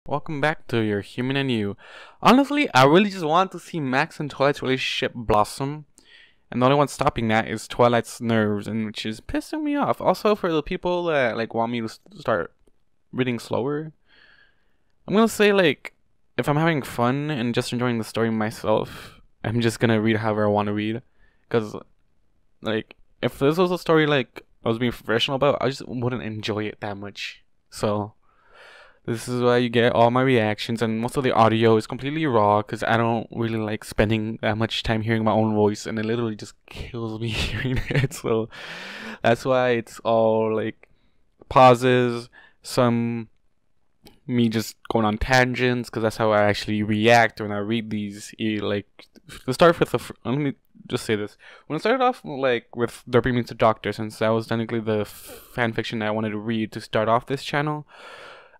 Welcome back to Your Human and You. Honestly, I really just want to see Max and Twilight's relationship blossom. And the only one stopping that is Twilight's nerves, and which is pissing me off. Also, for the people that want me to start reading slower, I'm gonna say if I'm having fun and just enjoying the story myself, I'm just gonna read however I want to read. Cause if this was a story I was being professional about, I just wouldn't enjoy it that much. So this is why you get all my reactions, and most of the audio is completely raw because I don't really like spending that much time hearing my own voice, and it literally just kills me hearing it. So that's why it's all pauses, some me just going on tangents, because that's how I actually react when I read these. To start with, let me just say this. When I started off with Derpy Meets the Doctor, since that was technically the fanfiction I wanted to read to start off this channel,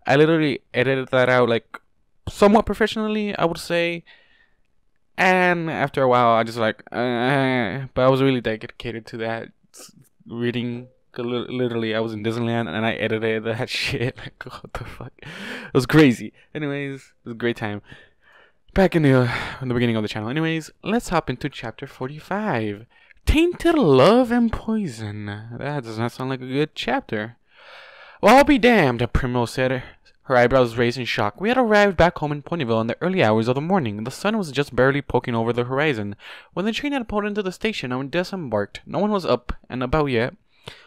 I literally edited that out somewhat professionally, I would say. And after a while, I just but I was really dedicated to that reading. Literally, I was in Disneyland and I edited that shit. What the fuck? It was crazy. Anyways, it was a great time. Back in the beginning of the channel. Anyways, let's hop into chapter 45. Tainted Love and Poison. That does not sound like a good chapter. Well, I'll be damned, Primrose said, her eyebrows raised in shock. We had arrived back home in Ponyville in the early hours of the morning. The sun was just barely poking over the horizon when the train had pulled into the station and disembarked. No one was up and about yet,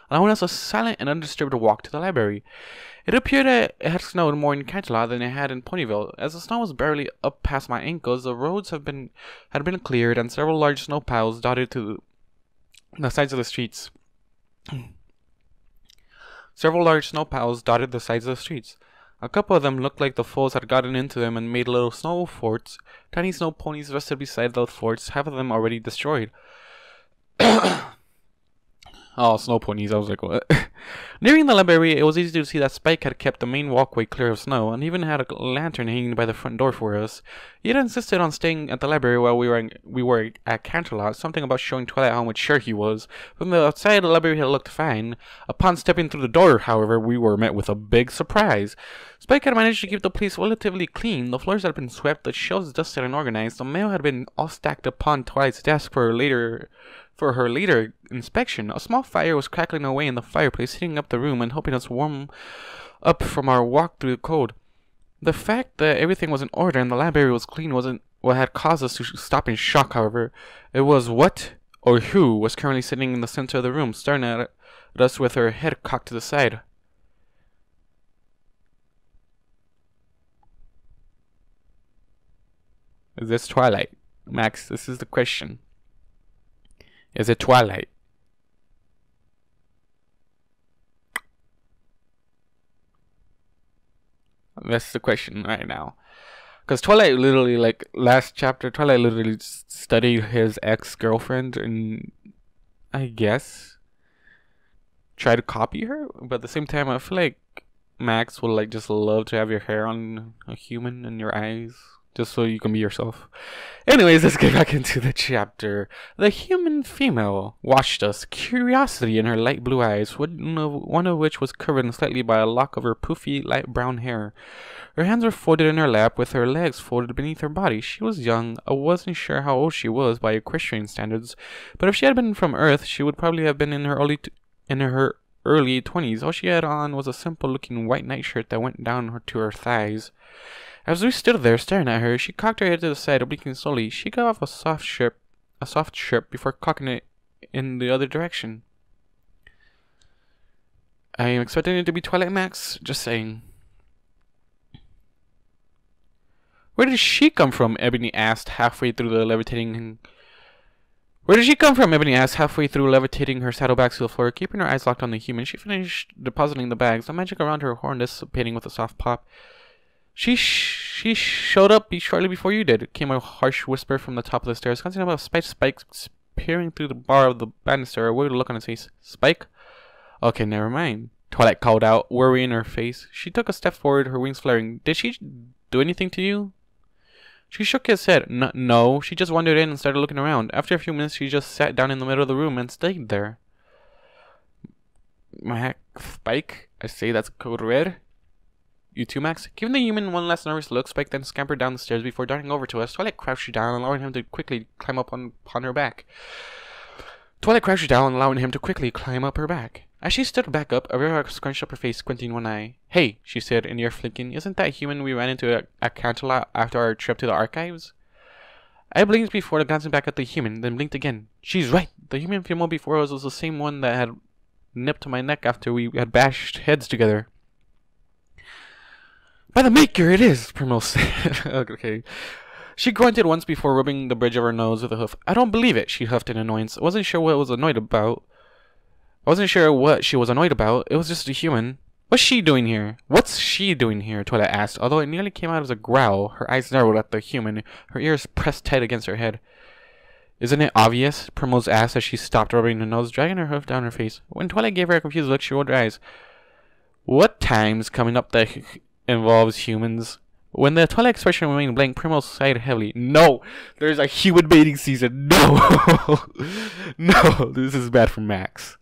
allowing us a silent and undisturbed walk to the library. It appeared that it had snowed more in Canterlot than it had in Ponyville. As the snow was barely up past my ankles, the roads had been cleared and several large snow piles dotted to the sides of the streets. Several large snow piles dotted the sides of the streets. A couple of them looked like the foals had gotten into them and made little snow forts. Tiny snow ponies rested beside those forts, half of them already destroyed. Oh, snow ponies, I was like, what? Nearing the library, it was easy to see that Spike had kept the main walkway clear of snow, and even had a lantern hanging by the front door for us. He had insisted on staying at the library while we were at Canterlot, something about showing Twilight how much sure he was. From the outside, the library had looked fine. Upon stepping through the door, however, we were met with a big surprise. Spike had managed to keep the place relatively clean. The floors had been swept, the shelves dusted and organized, the mail had been all stacked upon Twilight's desk for her later inspection. A small fire was crackling away in the fireplace, heating up the room and helping us warm up from our walk through the cold. The fact that everything was in order and the library was clean wasn't what had caused us to stop in shock, however. It was what or who was currently sitting in the center of the room, staring at us with her head cocked to the side. Is this Twilight? Max, this is the question. Is it Twilight? That's the question right now. Because Twilight literally, last chapter, Twilight literally studied his ex-girlfriend and, I guess, try to copy her. But at the same time, I feel like Max would, just love to have your hair on a human and your eyes, just so you can be yourself. Anyways, let's get back into the chapter. The human female watched us, curiosity in her light blue eyes, one of which was covered slightly by a lock of her poofy light brown hair. Her hands were folded in her lap, with her legs folded beneath her body. She was young. I wasn't sure how old she was by Equestrian standards, but if she had been from Earth, she would probably have been in her early 20s. All she had on was a simple-looking white nightshirt that went down to her thighs. As we stood there staring at her, she cocked her head to the side, blinking slowly. She gave off a soft chirp before cocking it in the other direction. I am expecting it to be Twilight, Max. Just saying. Where did she come from? Ebony asked halfway through levitating her saddlebags to the floor. Keeping her eyes locked on the human, she finished depositing the bags, the magic around her horn dissipating with a soft pop. She showed up shortly before you did, came a harsh whisper from the top of the stairs. Constant about Spike peering through the bar of the banister, a weird look on his face. Spike? Okay, never mind, Twilight called out, worry in her face. She took a step forward, her wings flaring. Did she do anything to you? She shook his head. No, she just wandered in and started looking around. After a few minutes, she just sat down in the middle of the room and stayed there. Spike? I say that's code red. You too, Max? Giving the human one last nervous look, Spike then scampered down the stairs before darting over to us. Twilight crouched down, allowing him to quickly climb up upon her back. As she stood back up, Aurora scrunched up her face, squinting one eye. Hey, she said, in ear flicking, isn't that human we ran into at Canterlot after our trip to the archives? I blinked before glancing back at the human, then blinked again. She's right. The human female before us was the same one that had nipped my neck after we had bashed heads together. By the maker, it is, Primrose said. Okay. She grunted once before rubbing the bridge of her nose with a hoof. I don't believe it, she huffed in annoyance. I wasn't sure what she was annoyed about. It was just a human. What's she doing here? Twilight asked, although it nearly came out as a growl. Her eyes narrowed at the human, her ears pressed tight against her head. Isn't it obvious? Primrose asked as she stopped rubbing her nose, dragging her hoof down her face. When Twilight gave her a confused look, she rolled her eyes. What time's coming up that involves humans? When the Twilight expression remained blank, Primrose sighed heavily. No! There's a human mating season! No! No! This is bad for Max.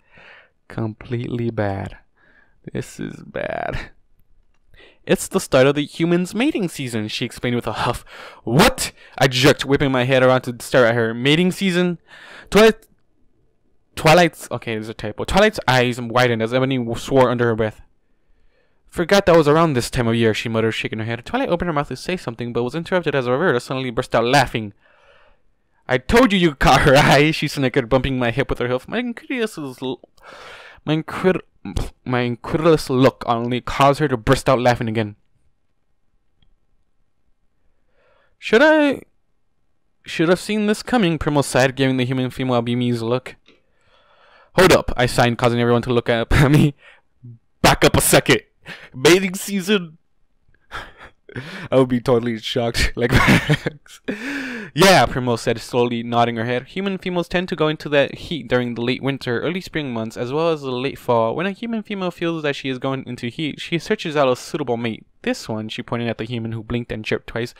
Completely bad. This is bad. It's the start of the human's mating season, she explained with a huff. What? I jerked, whipping my head around to stare at her. Mating season? Twilight's... Okay, there's a typo. Twilight's eyes widened as Ebony swore under her breath. Forgot that was around this time of year, she muttered, shaking her head. Twilight opened her mouth to say something, but was interrupted as Roberta suddenly burst out laughing. I told you caught her eye, she snickered, bumping my hip with her hoof. My incredulous look only caused her to burst out laughing again. Should have seen this coming, Primrose sighed, giving the human female a bemused look. Hold up, I signed, causing everyone to look at me. Back up a second. Mating season? I would be totally shocked, like Max. Yeah, Primrose said, slowly nodding her head. Human females tend to go into that heat during the late winter, early spring months, as well as the late fall. When a human female feels that she is going into heat, she searches out a suitable mate. This one, she pointed at the human who blinked and chirped twice,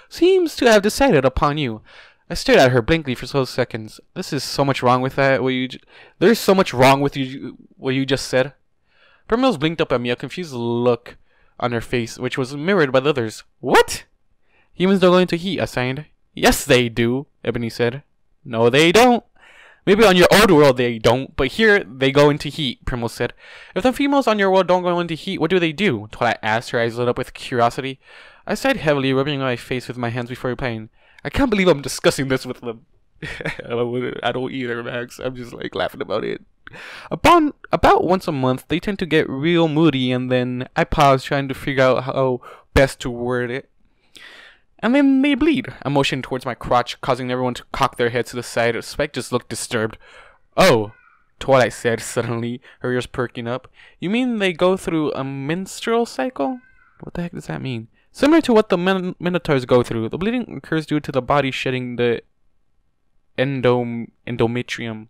seems to have decided upon you. I stared at her blankly for several seconds. There's so much wrong with what you just said. Primrose blinked up at me, a confused look on her face, which was mirrored by the others. What? Humans don't go into heat, I signed. Yes, they do, Ebony said. No, they don't. Maybe on your old world they don't, but here they go into heat, Primrose said. If the females on your world don't go into heat, what do they do? Twilight asked, her eyes lit up with curiosity. I sighed heavily, rubbing my face with my hands before replying. I can't believe I'm discussing this with them. I don't either, Max. I'm just like laughing about it. About once a month, they tend to get real moody, and then I pause, trying to figure out how best to word it. And then they bleed. I motioned towards my crotch, causing everyone to cock their heads to the side. Spike just looked disturbed. Oh, Twilight said suddenly, her ears perking up. You mean they go through a menstrual cycle? What the heck does that mean? Similar to what the minotaurs go through, the bleeding occurs due to the body shedding the endometrium,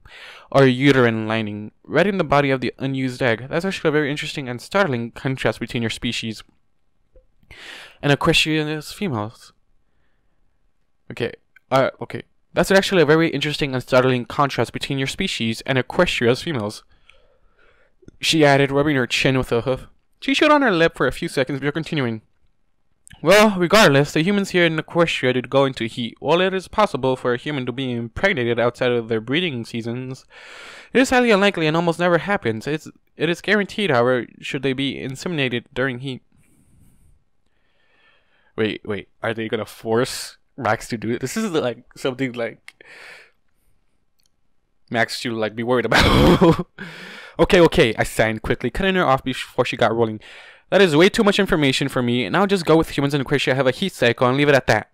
or uterine lining, right in the body of the unused egg. That's actually a very interesting and startling contrast between your species and Equestria's females. Okay. That's actually a very interesting and startling contrast between your species and Equestria's females, she added, rubbing her chin with a hoof. She showed on her lip for a few seconds before continuing. Well, regardless, the humans here in Equestria did go into heat. While it is possible for a human to be impregnated outside of their breeding seasons, it is highly unlikely and almost never happens. It is guaranteed, however, should they be inseminated during heat. Wait, are they gonna force Max to do it? This is like something like Max should like be worried about. Okay, I signed quickly, cutting her off before she got rolling. That is way too much information for me, and I'll just go with humans in Equestria, have a heat cycle, and leave it at that.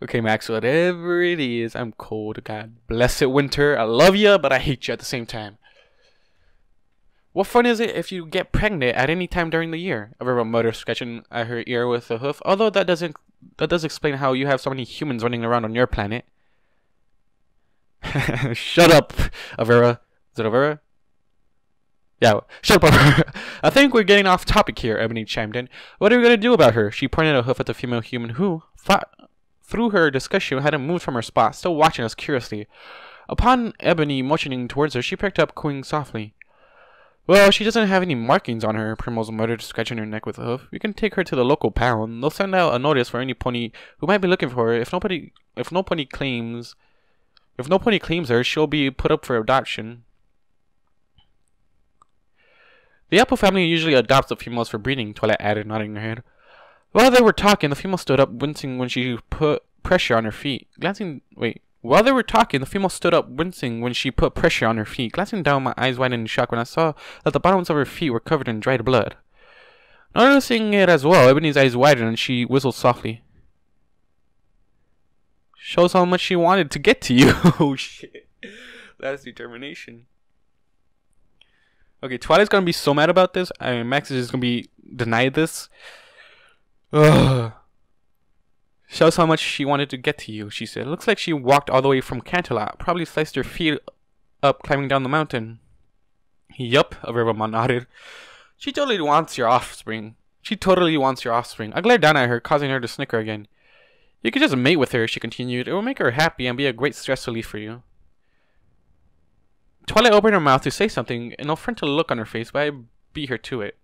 Okay, Max, whatever it is, I'm cold. God bless it, winter. I love you, but I hate you at the same time. What fun is it if you get pregnant at any time during the year? Aurora muttered, scratching at her ear with a hoof. Although that does explain how you have so many humans running around on your planet. Shut up, Aurora. Is it Aurora? Yeah, shut up, Aurora. I think we're getting off topic here, Ebony chimed in. What are we going to do about her? She pointed a hoof at the female human who, through her discussion, hadn't moved from her spot, still watching us curiously. Upon Ebony motioning towards her, she pricked up, cooing softly. Well, she doesn't have any markings on her, Primrose muttered, scratching her neck with a hoof. We can take her to the local pound. They'll send out a notice for any pony who might be looking for her. If no pony claims her, she'll be put up for adoption. The Apple family usually adopts the females for breeding, Twilight added, nodding her head. While they were talking, the female stood up, wincing when she put pressure on her feet. While they were talking, the female stood up, wincing when she put pressure on her feet. Glancing down, my eyes widened in shock when I saw that the bottoms of her feet were covered in dried blood. Noticing it as well, Ebony's eyes widened and she whistled softly. Shows how much she wanted to get to you. Oh shit. That's determination. Okay, Twilight's gonna be so mad about this. I mean, Max is just gonna be denied this. Ugh. Shows how much she wanted to get to you, she said. Looks like she walked all the way from Canterlot. Probably sliced her feet up climbing down the mountain. Yup, Averba nodded. She totally wants your offspring. I glared down at her, causing her to snicker again. You could just mate with her, she continued. It will make her happy and be a great stress relief for you. Twilight opened her mouth to say something, an affronted look on her face, but I beat her to it.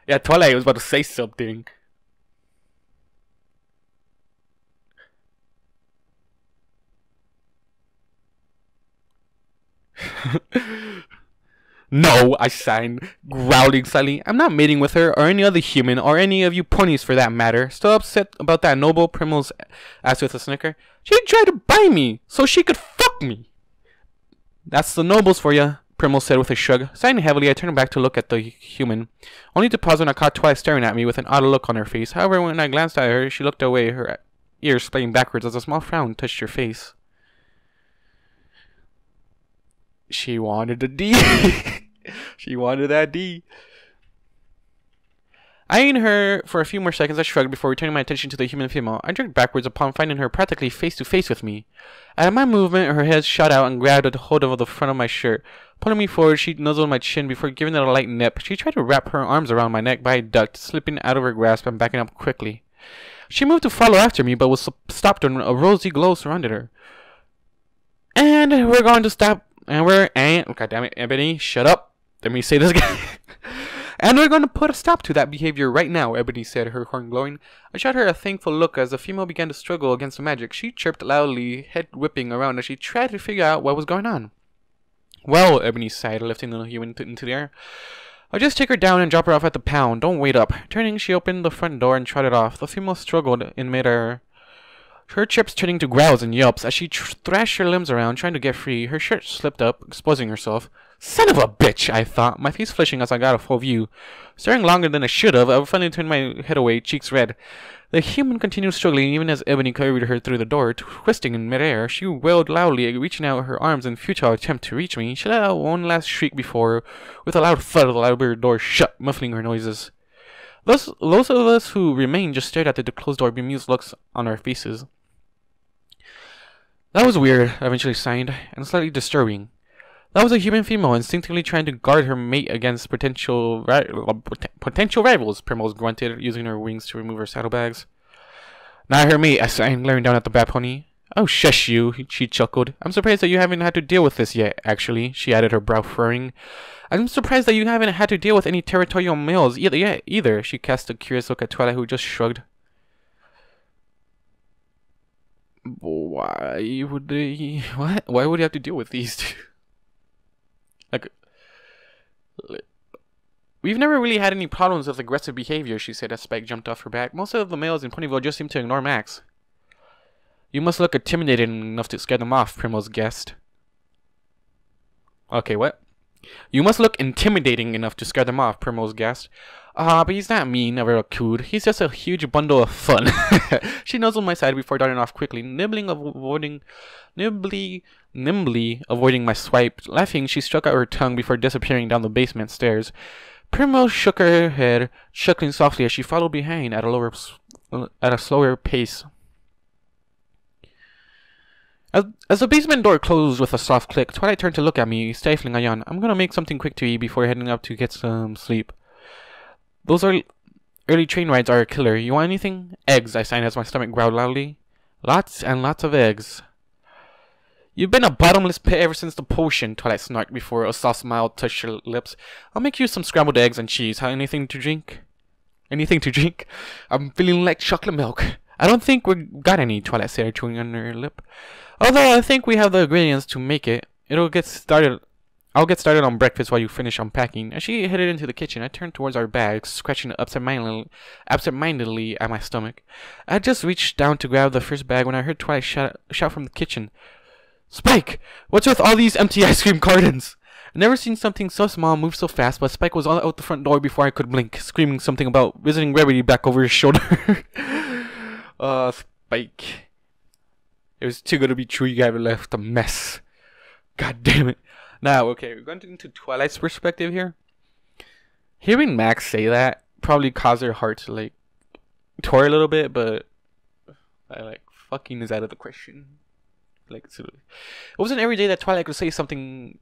Yeah, Twilight was about to say something. No, I signed, growling slightly. I'm not mating with her, or any other human, or any of you ponies for that matter. Still upset about that, Noble? Primrose asked with a snicker. She tried to buy me, so she could fuck me. That's the nobles for ya, Primrose said with a shrug. Sighing heavily, I turned back to look at the human, only to pause when I caught Twilight staring at me with an odd look on her face. However, when I glanced at her, she looked away, her ears playing backwards as a small frown touched her face. She wanted a D. She wanted that D. Eyeing her for a few more seconds, I shrugged before returning my attention to the human female. I jerked backwards upon finding her practically face to face with me. At my movement, her head shot out and grabbed a hold of the front of my shirt. Pulling me forward, she nuzzled my chin before giving it a light nip. She tried to wrap her arms around my neck, but I ducked, slipping out of her grasp and backing up quickly. She moved to follow after me, but was stopped when a rosy glow surrounded her. And we're going to stop. God damn it, Ebony, shut up. Let me say this again. And we're going to put a stop to that behavior right now, Ebony said, her horn glowing. I shot her a thankful look as the female began to struggle against the magic. She chirped loudly, head whipping around as she tried to figure out what was going on. Well, Ebony sighed, lifting the human into the air. I'll just take her down and drop her off at the pound. Don't wait up. Turning, she opened the front door and trotted off. The female struggled in midair, her chirps turning to growls and yelps as she thrashed her limbs around, trying to get free. Her shirt slipped up, exposing herself. Son of a bitch, I thought, my face flushing as I got a full view. Staring longer than I should have, I finally turned my head away, cheeks red. The human continued struggling even as Ebony carried her through the door, twisting in midair. She wailed loudly, reaching out her arms in futile attempt to reach me. She let out one last shriek before, with a loud thud, the library door shut, muffling her noises. Those of us who remained just stared at the closed door, bemused looks on our faces. That was weird, I eventually signed, and slightly disturbing. That was a human female instinctively trying to guard her mate against potential rivals, Primrose grunted, using her wings to remove her saddlebags. Not her mate, I signed, glaring down at the bat pony. Oh, shush you, she chuckled. I'm surprised that you haven't had to deal with this yet, actually, she added, her brow furrowing. I'm surprised that you haven't had to deal with any territorial males either. She cast a curious look at Twilight, who just shrugged. Why would they... What? Why would you have to deal with these two? Like... We've never really had any problems with aggressive behavior, she said as Spike jumped off her back. Most of the males in Ponyville just seem to ignore Max. You must look intimidating enough to scare them off, Primrose guessed. Okay, what? You must look intimidating enough to scare them off, Primrose gasped. But he's not mean, never cooed. He's just a huge bundle of fun. She nuzzled my side before darting off quickly, nimbly avoiding my swipe. Laughing, she struck out her tongue before disappearing down the basement stairs. Primrose shook her head, chuckling softly as she followed behind at a slower pace. As the basement door closed with a soft click, Twilight turned to look at me, stifling a yawn. I'm gonna make something quick to eat before heading up to get some sleep. Those early train rides are a killer. You want anything? Eggs, I signed as my stomach growled loudly. Lots and lots of eggs. You've been a bottomless pit ever since the potion, Twilight snarked before a soft smile touched her lips. I'll make you some scrambled eggs and cheese. Anything to drink? Anything to drink? I'm feeling like chocolate milk. I don't think we've got any, Twilight said, chewing on her lip. Although I think we have the ingredients to make it. I'll get started on breakfast while you finish unpacking. As she headed into the kitchen, I turned towards our bag, scratching absent-mindedly at my stomach. I had just reached down to grab the first bag when I heard Twilight shout from the kitchen. Spike! What's with all these empty ice cream cartons? I've never seen something so small move so fast, but Spike was all out the front door before I could blink, screaming something about visiting Rarity back over his shoulder. Spike. It was too good to be true. You guys left a mess. God damn it. Now, okay, we're going into Twilight's perspective here. Hearing Max say that probably caused her heart to, like, tore a little bit, but fucking is out of the question. Like, it wasn't every day that Twilight could say something.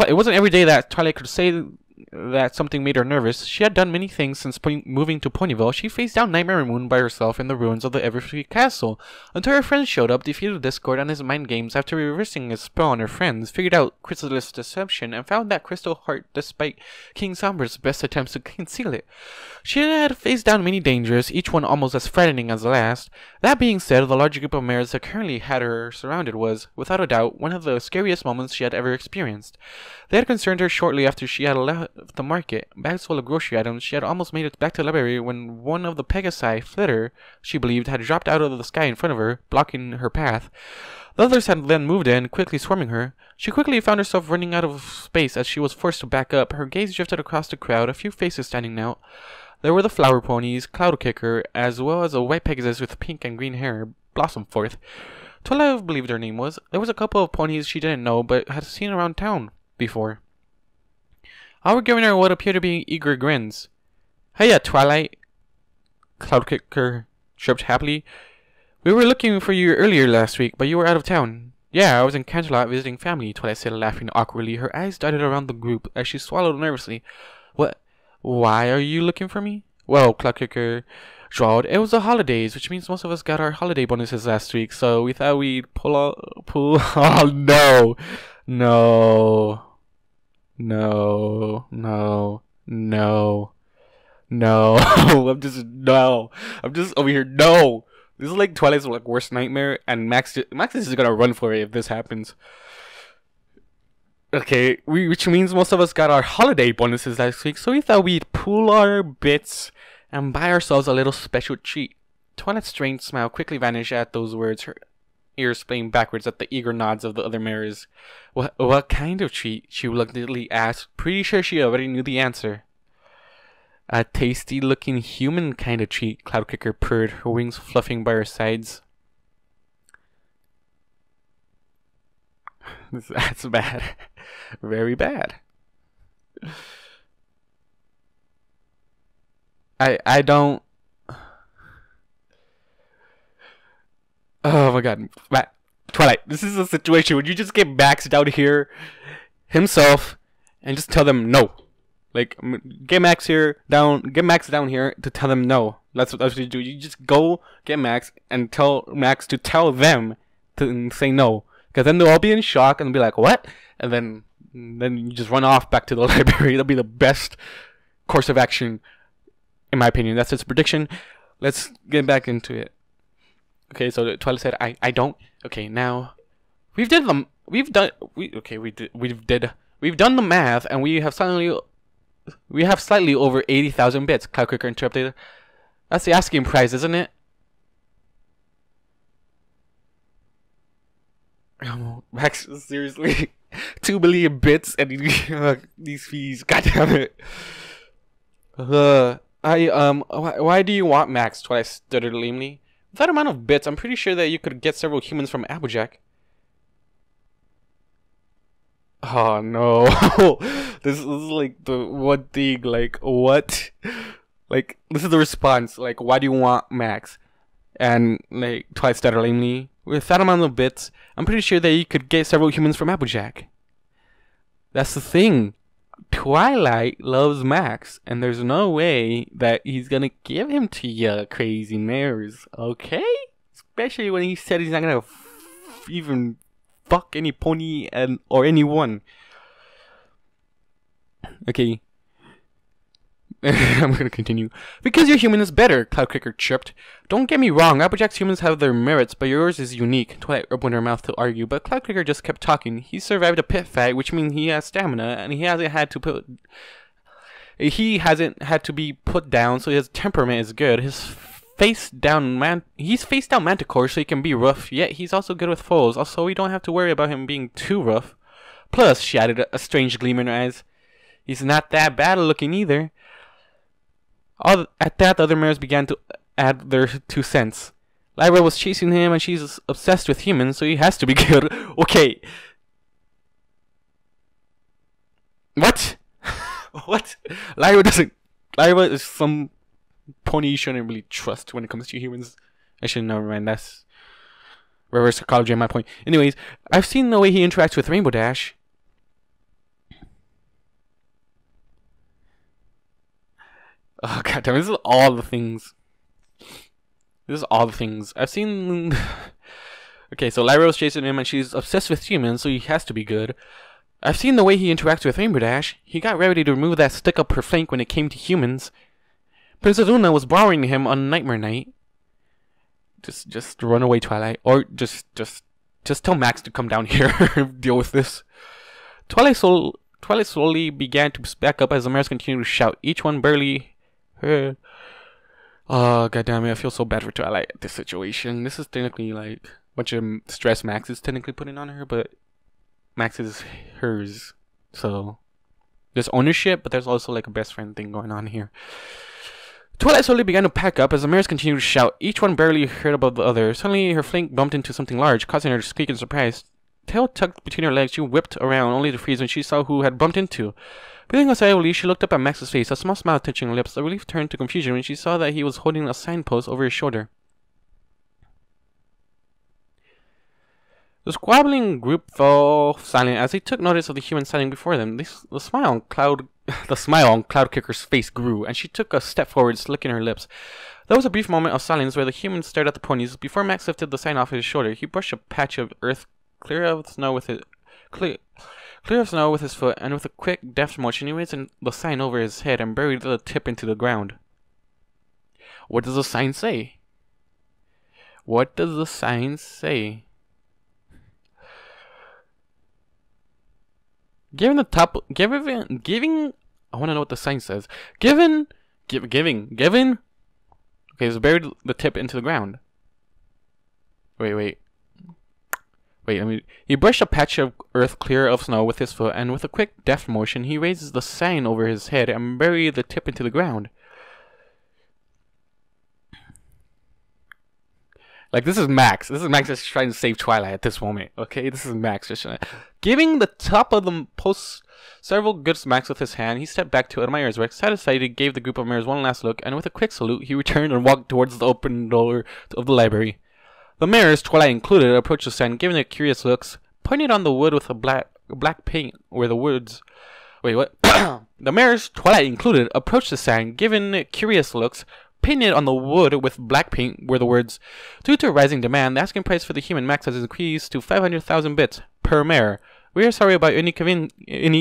It wasn't every day that Twilight could say that something made her nervous. She had done many things since moving to Ponyville. She faced down Nightmare Moon by herself in the ruins of the Everfree Castle, until her friends showed up, defeated Discord on his mind games after reversing his spell on her friends, figured out Chrysalis' deception, and found that crystal heart despite King Sombra's best attempts to conceal it. She had faced down many dangers, each one almost as frightening as the last. That being said, the large group of mares that currently had her surrounded was, without a doubt, one of the scariest moments she had ever experienced. They had concerned her shortly after she had left the market. Bags full of grocery items, she had almost made it back to the library when one of the Pegasi, Flitter, she believed, had dropped out of the sky in front of her, blocking her path. The others had then moved in, quickly swarming her. She quickly found herself running out of space as she was forced to back up. Her gaze drifted across the crowd, a few faces standing out. There were the flower ponies, Cloud Kicker, as well as a white Pegasus with pink and green hair, Blossomforth. Twilight believed her name was. There was a couple of ponies she didn't know, but had seen around town before. All were giving her what appeared to be eager grins. Hiya, Twilight, Cloudkicker chirped happily. We were looking for you earlier last week, but you were out of town. Yeah, I was in Canterlot visiting family, Twilight said, laughing awkwardly. Her eyes darted around the group as she swallowed nervously. What? Why are you looking for me? Well, Cloudkicker drawled, it was the holidays, which means most of us got our holiday bonuses last week, so we thought we'd pull oh no. No. No. No. No. No. I'm just over here. No. This is like Twilight's like worst nightmare, and Max is gonna run for it if this happens. Okay, which means most of us got our holiday bonuses last week, so we thought we'd pool our bits and buy ourselves a little special treat. Twilight's strange smile quickly vanished at those words, her ears playing backwards at the eager nods of the other mares. What kind of treat? She reluctantly asked, pretty sure she already knew the answer. A tasty-looking human kind of treat, Cloudkicker purred, her wings fluffing by her sides. That's bad. Very bad. I don't... Oh my god. Twilight, this is a situation where you just get Max down here himself and just tell them no. Like, get Max down here to tell them no. That's what you do. You just go get Max and tell Max to tell them to say no. Because then they'll all be in shock and be like, what? And then you just run off back to the library. That'll be the best course of action, in my opinion. That's its prediction. Let's get back into it. Okay, so Twilight said, I don't. Okay, now we've done the math, and we have slightly over 80,000 bits. Cloudkicker interrupted. That's the asking price, isn't it? Max, seriously, 2 billion bits and these fees. God damn it. Why do you want Max? Twilight stuttered lamely. With that amount of bits, I'm pretty sure that you could get several humans from Applejack. Oh no. This is like the one thing, like, what? Like, this is the response, like, why do you want Max? And, like, Twilight stuttered lamely. With that amount of bits, I'm pretty sure that you could get several humans from Applejack. That's the thing. Twilight loves Max, and there's no way that he's gonna give him to you, crazy mares, okay? Especially when he said he's not gonna even fuck any pony or anyone. Okay. I'm gonna continue. Because your human is better, Cloudkicker chirped. Don't get me wrong, Applejack's humans have their merits, but yours is unique. Twilight opened her mouth to argue, but Cloudkicker just kept talking. He survived a pit fight, which means he has stamina, and he hasn't had to be put down, so his temperament is good. He's face down Manticore, so he can be rough, yet he's also good with foes, also we don't have to worry about him being too rough. Plus, she added a strange gleam in her eyes, he's not that bad looking either. At that, the other mares began to add their 2 cents. Lyra was chasing him, and she's obsessed with humans, so he has to be good. Okay. What? What? Lyra is some pony you shouldn't really trust when it comes to humans. I should never mind. That's reverse psychology at my point. Anyways, I've seen the way he interacts with Rainbow Dash. Oh goddamn! This is all the things. I've seen. Okay, so Lyra was chasing him, and she's obsessed with humans, so he has to be good. I've seen the way he interacts with Rainbow Dash. He got ready to remove that stick up her flank when it came to humans. Princess Luna was borrowing him on Nightmare Night. Just run away, Twilight, or just tell Max to come down here and deal with this. Twilight slowly began to back up as the mares continued to shout. Each one barely heard. Oh goddammit, I feel so bad for Twilight at this situation. This is technically like a bunch of stress Max is technically putting on her, but Max is hers. So there's ownership, but there's also like a best friend thing going on here. Twilight slowly began to pack up as the mares continued to shout. Each one barely heard above the other. Suddenly her flank bumped into something large, causing her to squeak in surprise. Tail tucked between her legs, she whipped around only to freeze when she saw who had bumped into. Breathing a sigh of relief, she looked up at Max's face, a small smile touching her lips. The relief turned to confusion when she saw that he was holding a signpost over his shoulder. The squabbling group fell silent as they took notice of the human standing before them. The smile on Cloudkicker's face grew, and she took a step forward, licking her lips. There was a brief moment of silence where the human stared at the ponies. Before Max lifted the sign off his shoulder, he brushed a patch of earth clear of snow with his foot, and with a quick, deft motion, he raised the sign over his head and buried the tip into the ground. What does the sign say? What does the sign say? I want to know what the sign says. Giving. Okay, so buried the tip into the ground. Wait, he brushed a patch of earth clear of snow with his foot, and with a quick, deft motion, he raises the sign over his head and buried the tip into the ground. Like, this is Max. This is Max just trying to save Twilight at this moment. Okay, this is Max just trying to... Giving the top of the post several good smacks with his hand, he stepped back to admire his work. Satisfied, he gave the group of mares one last look, and with a quick salute, he returned and walked towards the open door of the library. The mares, Twilight included, approached the sign, giving it curious looks, pointed on the wood with a black paint where the words... Wait, what? The mares, Twilight included, approached the sign, giving it curious looks, painted on the wood with black paint were the words, "Due to rising demand, the asking price for the human Max has increased to 500,000 bits per mare. We are sorry about any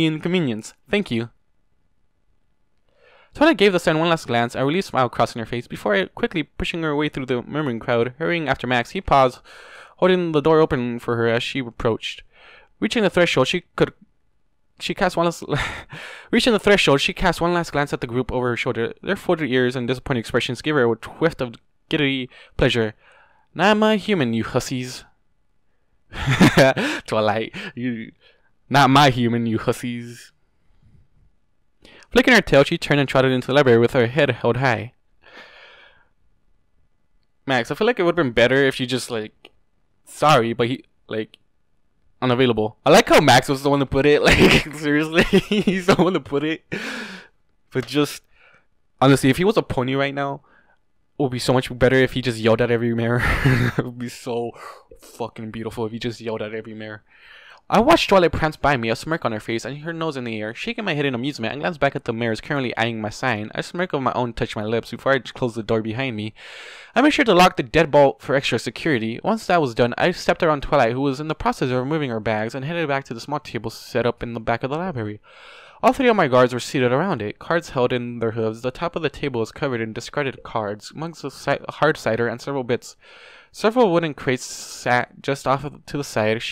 inconvenience. Thank you." Twilight gave the sign one last glance, a relieved smile crossing her face, before quickly pushing her way through the murmuring crowd. Hurrying after Max, he paused, holding the door open for her as she approached. Reaching the threshold, she cast one last glance at the group over her shoulder. Their folded ears and disappointed expressions gave her a whiff of giddy pleasure. "Not my human, you hussies." Twilight, not my human, you hussies. Flicking her tail, she turned and trotted into the library with her head held high. Max, I feel like it would have been better if you just, like, sorry, but he, like, unavailable. I like how Max was the one to put it. Like, seriously, he's the one to put it. But just, honestly, if he was a pony right now, it would be so much better if he just yelled at every mare. It would be so fucking beautiful if he just yelled at every mare. I watched Twilight prance by me, a smirk on her face, and her nose in the air. Shaking my head in amusement, I glanced back at the mirrors currently eyeing my sign. A smirk of my own touched my lips before I closed the door behind me. I made sure to lock the deadbolt for extra security. Once that was done, I stepped around Twilight, who was in the process of removing her bags, and headed back to the small table set up in the back of the library. All three of my guards were seated around it, cards held in their hooves. The top of the table was covered in discarded cards, mugs of hard cider, and several bits. Several wooden crates sat just off to the side.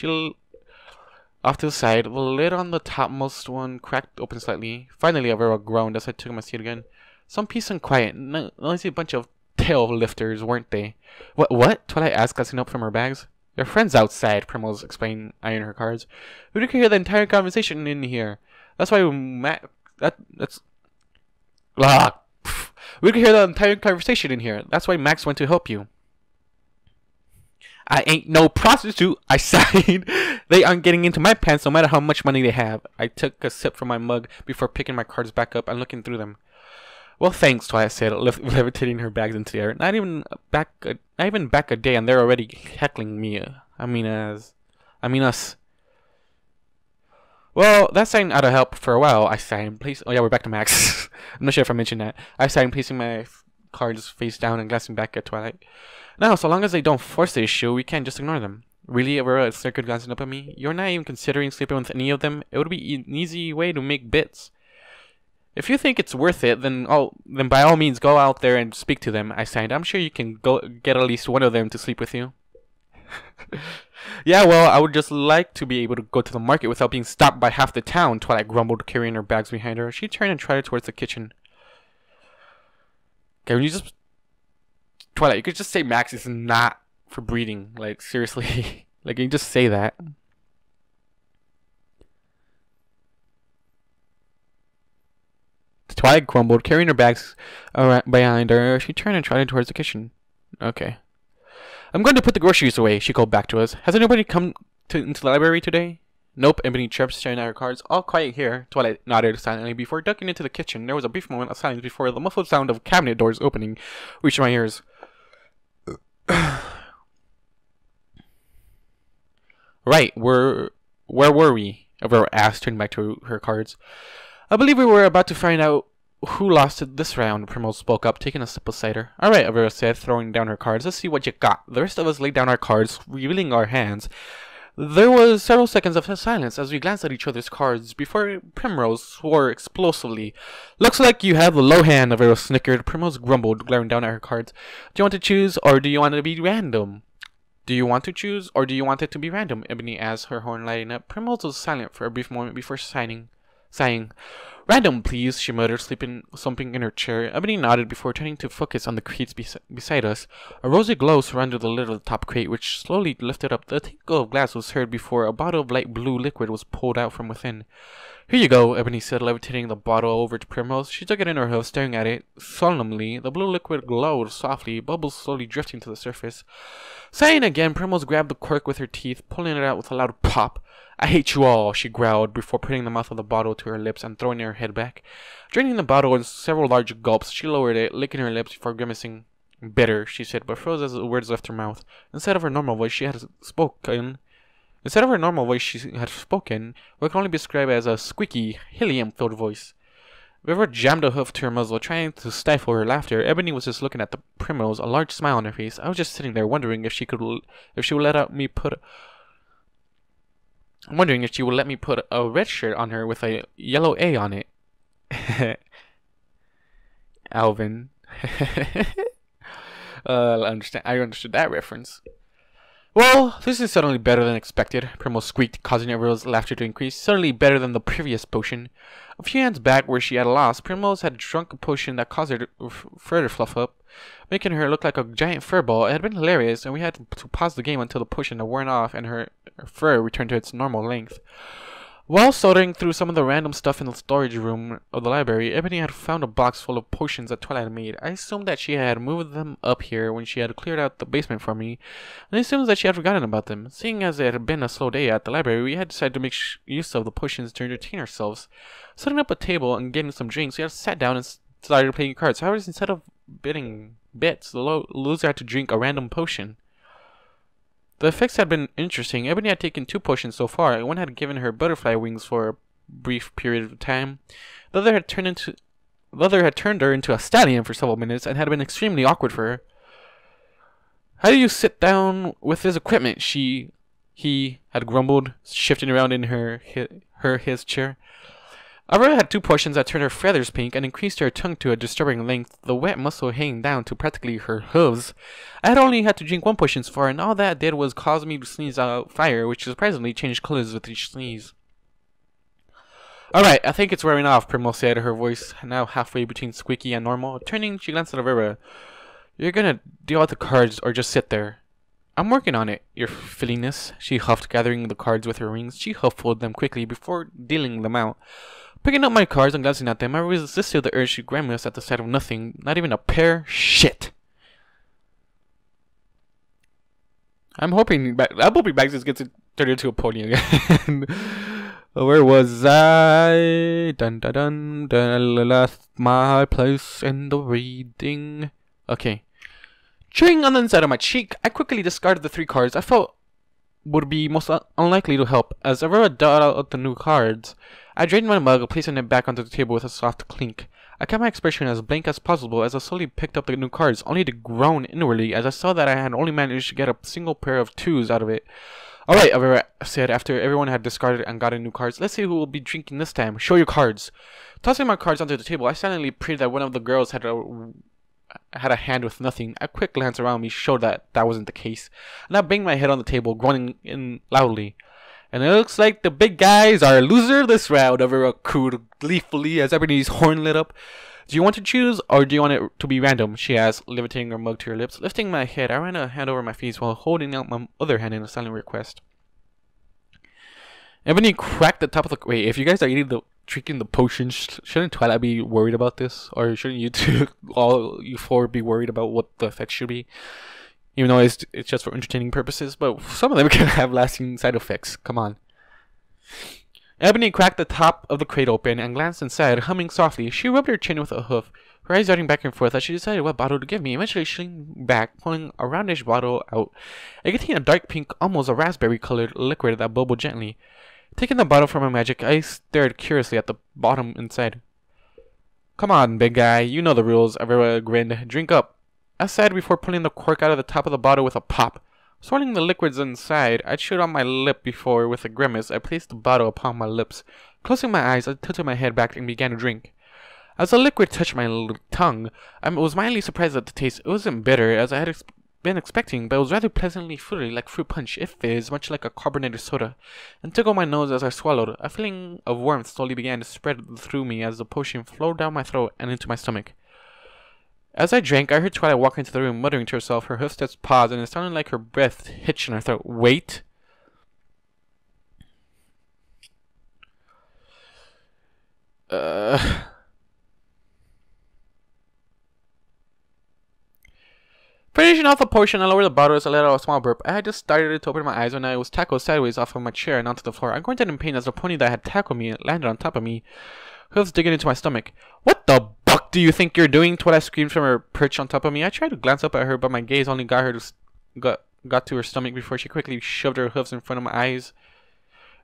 The lid on the topmost one cracked open slightly. Finally, Avera groaned as I took my seat again. Some peace and quiet. Noisy bunch of tail lifters, weren't they? What? Twilight asked, glancing up from her bags. Your friend's outside, Primrose explained, eyeing her cards. We could hear the entire conversation in here. That's why We could hear the entire conversation in here. That's why Max went to help you. I ain't no prostitute, I sighed. They aren't getting into my pants no matter how much money they have. I took a sip from my mug before picking my cards back up and looking through them. Well, thanks, Twilight said, levitating her bags into the air. Not even back a day and they're already heckling me. I mean us. Well, that ain't out of help for a while, I sighed. Oh yeah, we're back to Max. I'm not sure if I mentioned that. I sighed, placing my cards face down and glancing back at Twilight. Now, so long as they don't force the issue, we can't just ignore them. Really, Aurora snickered, glancing up at me. You're not even considering sleeping with any of them? It would be an easy way to make bits. If you think it's worth it, then by all means go out there and speak to them, I sighed. I'm sure you can get at least one of them to sleep with you. Yeah, well, I would just like to be able to go to the market without being stopped by half the town, Twilight grumbled, carrying her bags behind her. She turned and trotted towards the kitchen. Okay, when you just... Twilight, you could just say Max is not for breeding. Like, seriously. Like, you just say that. Twilight grumbled, carrying her bags behind her. She turned and trotted towards the kitchen. Okay. I'm going to put the groceries away, she called back to us. Has anybody come into the library today? Nope, Ebony chirped, staring at her cards. All quiet here. Twilight nodded silently before ducking into the kitchen. There was a brief moment of silence before the muffled sound of cabinet doors opening reached my ears. Right, where were we? Aurora asked, turning back to her cards. I believe we were about to find out who lost it this round, Primrose spoke up, taking a sip of cider. Alright, Aurora said, throwing down her cards. Let's see what you got. The rest of us laid down our cards, revealing our hands. There was several seconds of silence as we glanced at each other's cards before Primrose swore explosively. Looks like you have the low hand, Aurora snickered. Primrose grumbled, glaring down at her cards. Do you want to choose, or do you want it to be random? Do you want to choose, or do you want it to be random? Ebony asked, her horn lighting up. Primrose was silent for a brief moment before sighing. Random, please, she muttered, slumping in her chair. Ebony nodded before turning to focus on the crates beside us. A rosy glow surrounded the lid of the top crate, which slowly lifted up. The tinkle of glass was heard before a bottle of light blue liquid was pulled out from within. Here you go, Ebony said, levitating the bottle over to Primrose. She took it in her hoof, staring at it solemnly. The blue liquid glowed softly, bubbles slowly drifting to the surface. Sighing again, Primrose grabbed the cork with her teeth, pulling it out with a loud pop. I hate you all, she growled, before putting the mouth of the bottle to her lips and throwing her head back. Draining the bottle in several large gulps, she lowered it, licking her lips before grimacing. Bitter, she said, but froze as the words left her mouth. Instead of her normal voice, she had spoken, what can only be described as a squeaky, helium-filled voice. River jammed a hoof to her muzzle, trying to stifle her laughter. Ebony was just looking at the Primrose, a large smile on her face. I was just sitting there, wondering if she would let me put a red shirt on her with a yellow A on it. Alvin. I understood that reference. Well, this is certainly better than expected, Primrose squeaked, causing Aurora's laughter to increase. Certainly better than the previous potion. A few hands back, where she had lost, Primrose had drunk a potion that caused her to further fluff up, making her look like a giant furball. It had been hilarious, and we had to pause the game until the potion had worn off and her fur returned to its normal length. While sorting through some of the random stuff in the storage room of the library, Ebony had found a box full of potions that Twilight had made. I assumed that she had moved them up here when she had cleared out the basement for me, and I assumed that she had forgotten about them. Seeing as it had been a slow day at the library, we had decided to make use of the potions to entertain ourselves. Setting up a table and getting some drinks, we had sat down and started playing cards. However, instead of bidding bets, the loser had to drink a random potion. The effects had been interesting. Ebony had taken 2 potions so far, and one had given her butterfly wings for a brief period of time. The other had turned her into a stallion for several minutes and had been extremely awkward for her. "How do you sit down with this equipment?" He had grumbled, shifting around in his chair. Aurora had 2 potions that turned her feathers pink and increased her tongue to a disturbing length, the wet muscle hanging down to practically her hooves. I had only had to drink 1 potion so far, and all that did was cause me to sneeze out fire, which surprisingly changed colors with each sneeze. "Alright, I think it's wearing off," Primo said, her voice now halfway between squeaky and normal. Turning, she glanced at Aurora. "You're gonna deal out the cards or just sit there?" "I'm working on it, your filliness," she huffed, gathering the cards with her rings. She huffled them quickly before dealing them out. Picking up my cards and glancing at them, I resisted the urge to grimace at the sight of nothing, not even a pair. Shit! I'm hoping Baxter gets turned into a pony again. Where was I? Dun dun dun dun. Left my place in the reading. Okay. Chewing on the inside of my cheek, I quickly discarded the 3 cards I felt would be most unlikely to help. As Aurora dealt out the new cards, I drained my mug, placing it back onto the table with a soft clink. I kept my expression as blank as possible as I slowly picked up the new cards, only to groan inwardly as I saw that I had only managed to get a single pair of 2s out of it. "Alright," Aurora said after everyone had discarded and gotten new cards. "Let's see who will be drinking this time. Show your cards." Tossing my cards onto the table, I silently prayed that one of the girls had a hand with nothing. A quick glance around me showed that wasn't the case, and I banged my head on the table, groaning in loudly. "And it looks like the big guys are a loser this round," Aurora cooed gleefully as Ebony's horn lit up. "Do you want to choose, or do you want it to be random?" she asked, levitating her mug to her lips. Lifting my head, I ran a hand over my face while holding out my other hand in a silent request. Ebony cracked the top of the... Wait, if you guys are drinking the potion, shouldn't Twilight be worried about this? Or shouldn't you two, all you 4, be worried about what the effects should be? Even though it's just for entertaining purposes, but some of them can have lasting side effects. Come on. Ebony cracked the top of the crate open and glanced inside, humming softly. She rubbed her chin with a hoof, her eyes darting back and forth as she decided what bottle to give me. Eventually, she leaned back, pulling a roundish bottle out. It contained a dark pink, almost a raspberry-colored liquid that bubbled gently. Taking the bottle from my magic, I stared curiously at the bottom inside. "Come on, big guy, you know the rules," Aurora grinned. "Drink up." I sighed before pulling the cork out of the top of the bottle with a pop. Swirling the liquids inside, I chewed on my lip before, with a grimace, I placed the bottle upon my lips. Closing my eyes, I tilted my head back and began to drink. As the liquid touched my tongue, I was mildly surprised at the taste. It wasn't bitter, as I had been expecting, but it was rather pleasantly fruity, like fruit punch. It fizzed, much like a carbonated soda, and tickled my nose as I swallowed. A feeling of warmth slowly began to spread through me as the potion flowed down my throat and into my stomach. As I drank, I heard Twilight walk into the room, muttering to herself. Her hoofsteps paused, and it sounded like her breath hitched in her throat. "Wait." Finishing off the potion, I lowered the bottle as I let out a small burp. I had just started to open my eyes when I was tackled sideways off of my chair and onto the floor. I grunted in pain as the pony that had tackled me landed on top of me, hooves digging into my stomach. "What the buck do you think you're doing?" Twilight screamed from her perch on top of me. I tried to glance up at her, but my gaze only got to her stomach before she quickly shoved her hoofs in front of my eyes.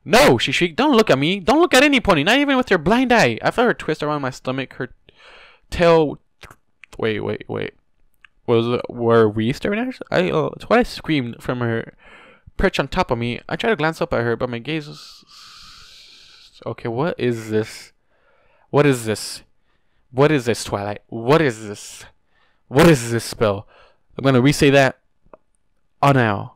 "No!" she shrieked. "Don't look at me! Don't look at any pony, not even with your blind eye!" I felt her twist around my stomach, her tail... Wait. Were we staring at her? Twilight screamed from her perch on top of me. I tried to glance up at her, but my gaze was... Okay, what is this? What is this? What is this, Twilight? What is this? What is this spell? I'm gonna re-say that. Oh, now.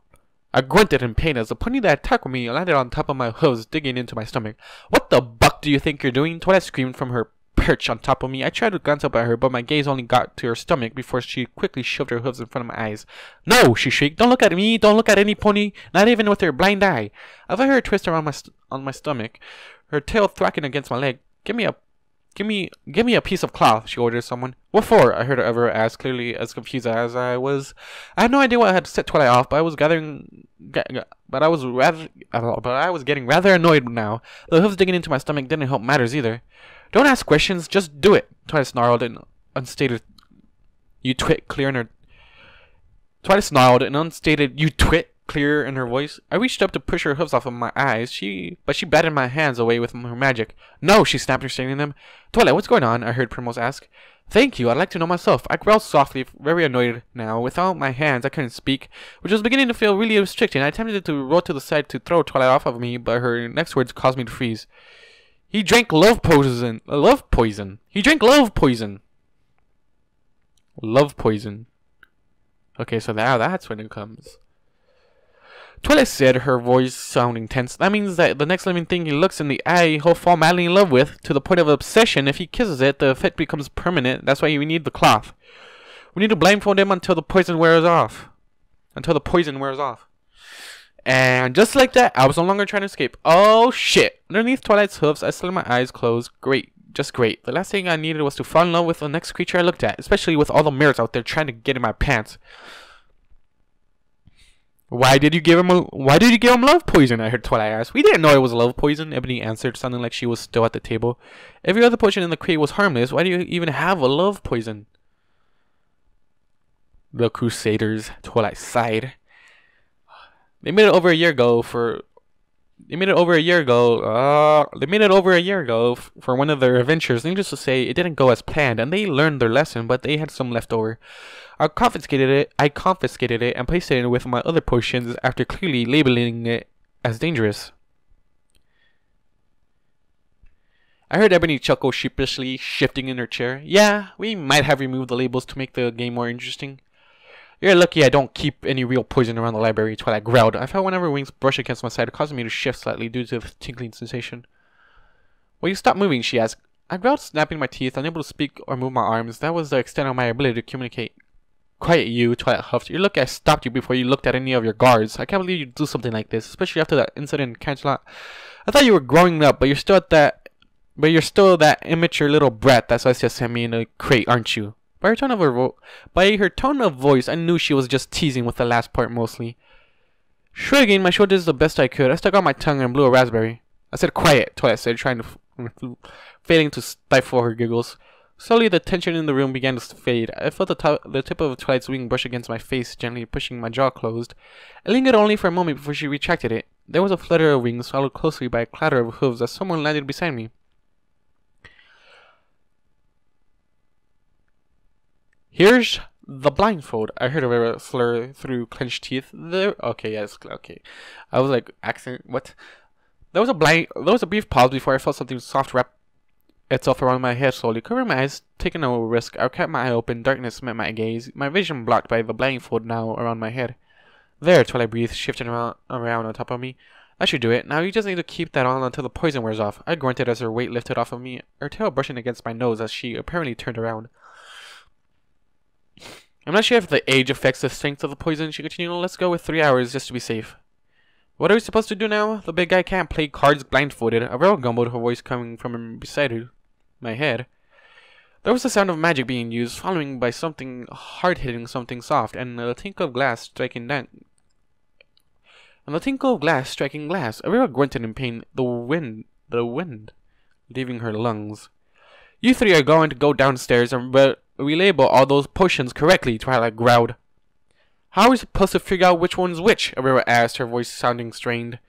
I grunted in pain as the pony that attacked me landed on top of my hooves, digging into my stomach. "What the buck do you think you're doing?" Twilight screamed from her perch on top of me. I tried to glance up at her, but my gaze only got to her stomach before she quickly shoved her hooves in front of my eyes. "No!" she shrieked. "Don't look at me! Don't look at any pony, not even with your blind eye!" I felt her twist around my stomach, her tail thwacking against my leg. Give me a piece of cloth," she ordered someone. "What for?" I heard her ever ask, clearly as confused as I was. I had no idea what had set Twilight off, but I was getting rather annoyed now. The hooves digging into my stomach didn't help matters either. "Don't ask questions, just do it," Twilight snarled and unstated. "You twit," clearing her. Twilight snarled and unstated, "You twit." clear in her voice. I reached up to push her hooves off of my eyes, but she batted my hands away with her magic. No, she snapped, restraining them. Twilight, what's going on? I heard Primrose ask. Thank you, I'd like to know myself. I growled softly, very annoyed now. Without my hands, I couldn't speak, which was beginning to feel really restricting. I attempted to roll to the side to throw Twilight off of me, but her next words caused me to freeze. He drank love poison. Love poison. He drank love poison. Love poison. Okay, so now that's when it comes. Twilight said, her voice sounding tense. That means that the next living thing he looks in the eye, he'll fall madly in love with, to the point of obsession. If he kisses it, the effect becomes permanent. That's why we need the cloth. We need to blindfold him until the poison wears off. And just like that, I was no longer trying to escape. Oh shit! Underneath Twilight's hooves, I still had my eyes closed. Great. Just great. The last thing I needed was to fall in love with the next creature I looked at, especially with all the mirrors out there trying to get in my pants. Why did you give him love poison? I heard Twilight ask. We didn't know it was love poison, Ebony answered, sounding like she was still at the table. Every other potion in the crate was harmless. Why do you even have a love poison? The Crusaders, Twilight sighed. They made it over a year ago for one of their adventures. Needless to say, it didn't go as planned, and they learned their lesson, but they had some left over. I confiscated it and placed it in with my other potions after clearly labeling it as dangerous. I heard Ebony chuckle sheepishly, shifting in her chair. Yeah, we might have removed the labels to make the game more interesting. You're lucky I don't keep any real poison around the library, Twilight growled. I felt one of her wings brush against my side, causing me to shift slightly due to the tinkling sensation. Will you stop moving? She asked. I growled, snapping my teeth, unable to speak or move my arms. That was the extent of my ability to communicate. Quiet, you, Twilight huffed. You're lucky I stopped you before you looked at any of your guards. I can't believe you'd do something like this, especially after that incident in Canterlot. I thought you were growing up, but you're still that immature little brat that's just sent me in a crate, aren't you? By her tone of voice, I knew she was just teasing with the last part mostly. Shrugging my shoulders the best I could, I stuck out my tongue and blew a raspberry. I said, quiet, Twilight said, failing to stifle her giggles. Slowly, the tension in the room began to fade. I felt the tip of Twilight's wing brush against my face, gently pushing my jaw closed. I lingered only for a moment before she retracted it. There was a flutter of wings, followed closely by a clatter of hooves as someone landed beside me. Here's the blindfold. I heard a slur through clenched teeth. Okay, yes, okay. I was like, accent, what? There was a brief pause before I felt something soft wrap itself around my head slowly. Covering my eyes, taking no risk, I kept my eye open. Darkness met my gaze, my vision blocked by the blindfold now around my head. There, Twilight breathed, shifting around on top of me. That should do it. Now you just need to keep that on until the poison wears off. I grunted as her weight lifted off of me, her tail brushing against my nose as she apparently turned around. I'm not sure if the age affects the strength of the poison, she continued. Let's go with 3 hours just to be safe. What are we supposed to do now? The big guy can't play cards blindfolded. A row gumbled, her voice coming from beside my head. There was the sound of magic being used, following by something hard hitting something soft, and the tinkle of glass striking glass. Aurora grunted in pain. The wind, leaving her lungs. You three are going to go downstairs and relabel all those potions correctly, Twilight growled. How are we supposed to figure out which one's which? Aurora asked, her voice sounding strained.